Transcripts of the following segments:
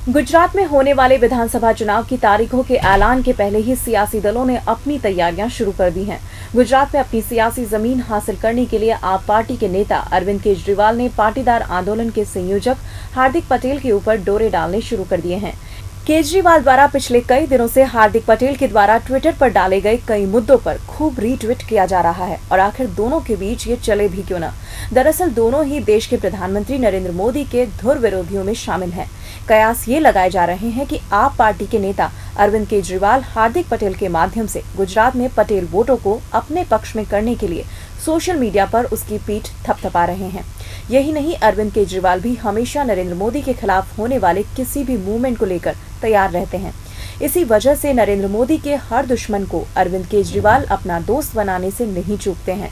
गुजरात में होने वाले विधानसभा चुनाव की तारीखों के ऐलान के पहले ही सियासी दलों ने अपनी तैयारियां शुरू कर दी हैं। गुजरात में अपनी सियासी जमीन हासिल करने के लिए आप पार्टी के नेता अरविंद केजरीवाल ने पाटीदार आंदोलन के संयोजक हार्दिक पटेल के ऊपर डोरे डालने शुरू कर दिए हैं। केजरीवाल द्वारा पिछले कई दिनों से हार्दिक पटेल के द्वारा ट्विटर पर डाले गए कई मुद्दों पर खूब रीट्वीट किया जा रहा है और आखिर दोनों के बीच ये चले भी क्यों न। दरअसल दोनों ही देश के प्रधानमंत्री नरेंद्र मोदी के धुर विरोधियों में शामिल हैं। कयास ये लगाए जा रहे हैं कि आप पार्टी के नेता अरविंद केजरीवाल हार्दिक पटेल के माध्यम से गुजरात में पटेल वोटों को अपने पक्ष में करने के लिए सोशल मीडिया पर उसकी पीठ थपथपा रहे हैं। यही नहीं, अरविंद केजरीवाल भी हमेशा नरेंद्र मोदी के खिलाफ होने वाले किसी भी मूवमेंट को लेकर तैयार रहते हैं। इसी वजह से नरेंद्र मोदी के हर दुश्मन को अरविंद केजरीवाल अपना दोस्त बनाने से नहीं चूकते हैं।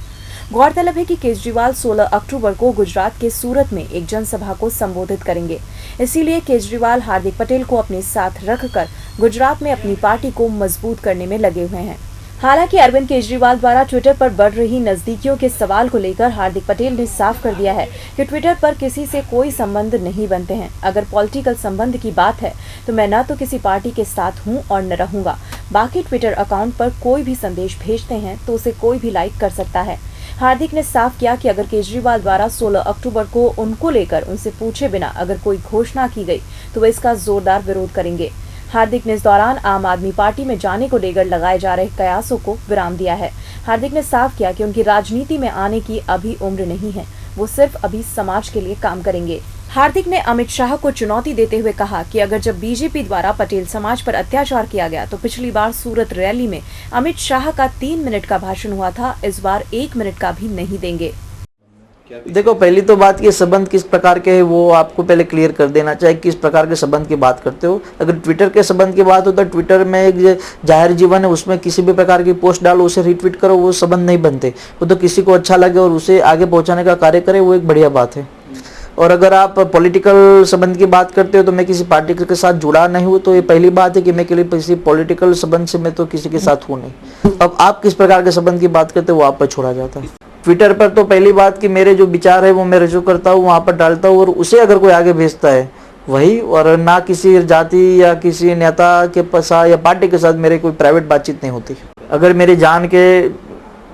गौरतलब है कि केजरीवाल 16 अक्टूबर को गुजरात के सूरत में एक जनसभा को संबोधित करेंगे। इसीलिए केजरीवाल हार्दिक पटेल को अपने साथ रखकर गुजरात में अपनी पार्टी को मजबूत करने में लगे हुए हैं। हालांकि अरविंद केजरीवाल द्वारा ट्विटर पर बढ़ रही नजदीकियों के सवाल को लेकर हार्दिक पटेल ने साफ कर दिया है कि ट्विटर पर किसी से कोई संबंध नहीं बनते हैं। अगर पॉलिटिकल संबंध की बात है तो मैं न तो किसी पार्टी के साथ हूं और न रहूंगा। बाकी ट्विटर अकाउंट पर कोई भी संदेश भेजते हैं तो उसे कोई भी लाइक कर सकता है। हार्दिक ने साफ किया कि अगर केजरीवाल द्वारा 16 अक्टूबर को उनको लेकर उनसे पूछे बिना अगर कोई घोषणा की गई तो वे इसका जोरदार विरोध करेंगे। हार्दिक ने इस दौरान आम आदमी पार्टी में जाने को लेकर लगाए जा रहे कयासों को विराम दिया है। हार्दिक ने साफ किया कि उनकी राजनीति में आने की अभी उम्र नहीं है, वो सिर्फ अभी समाज के लिए काम करेंगे। हार्दिक ने अमित शाह को चुनौती देते हुए कहा कि अगर जब बीजेपी द्वारा पटेल समाज पर अत्याचार किया गया तो पिछली बार सूरत रैली में अमित शाह का 3 मिनट का भाषण हुआ था, इस बार 1 मिनट का भी नहीं देंगे। देखो, पहली तो बात ये संबंध किस प्रकार के है वो आपको पहले क्लियर कर देना चाहिए। किस प्रकार के संबंध की बात करते हो। अगर ट्विटर के संबंध की बात हो तो ट्विटर में एक जाहिर जीवन है, उसमें किसी भी प्रकार की पोस्ट डालो, उसे रिट्वीट करो, वो संबंध नहीं बनते। वो तो किसी को अच्छा लगे और उसे आगे पहुंचाने का कार्य करे, वो एक बढ़िया बात है। और अगर आप पॉलिटिकल संबंध की बात करते हो तो मैं किसी पार्टी के साथ जुड़ा नहीं हूँ, तो ये पहली बात है कि मैं किसी पॉलिटिकल संबंध से मैं तो किसी के साथ हूँ नहीं। अब आप किस प्रकार के संबंध की बात करते हो वो आप पर छोड़ा जाता है। ट्विटर पर तो पहली बात कि मेरे जो विचार है वो मैं रजू करता हूँ, वहाँ पर डालता हूँ और उसे अगर कोई आगे भेजता है वही, और ना किसी जाति या किसी नेता के साथ या पार्टी के साथ मेरे कोई प्राइवेट बातचीत नहीं होती। अगर मेरी जान के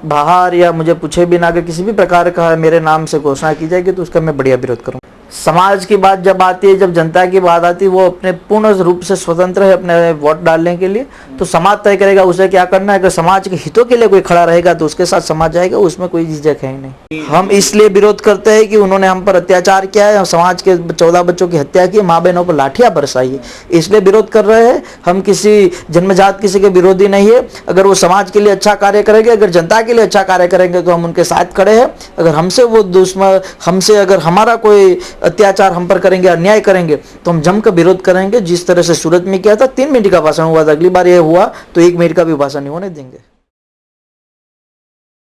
बाहर या मुझे पूछे बिना अगर किसी भी प्रकार का मेरे नाम से घोषणा की जाएगी तो उसका मैं बढ़िया विरोध करूँ। समाज की बात जब आती है, जब जनता की बात आती है, वो अपने पूर्ण रूप से स्वतंत्र है अपने वोट डालने के लिए, तो समाज तय करेगा उसे क्या करना है। अगर समाज के हितों के लिए कोई खड़ा रहेगा तो उसके साथ समाज जाएगा, उसमें कोई झिझक है ही नहीं। हम इसलिए विरोध करते हैं कि उन्होंने हम पर अत्याचार किया है, समाज के 14 बच्चों की हत्या की, माँ बहनों पर लाठियां बरसाई है, इसलिए विरोध कर रहे हैं। हम किसी जन्मजात किसी के विरोधी नहीं है। अगर वो समाज के लिए अच्छा कार्य करेंगे, अगर जनता के लिए अच्छा कार्य करेंगे तो हम उनके साथ खड़े हैं। अगर हमसे वो दुश्मन, हमसे अगर हमारा कोई अत्याचार हम पर करेंगे, अन्याय करेंगे तो हम जमकर विरोध करेंगे। जिस तरह से सूरत में किया था, 3 मिनट का भाषण हुआ था, अगली बार ये हुआ तो 1 मिनट का भी भाषण नहीं होने देंगे।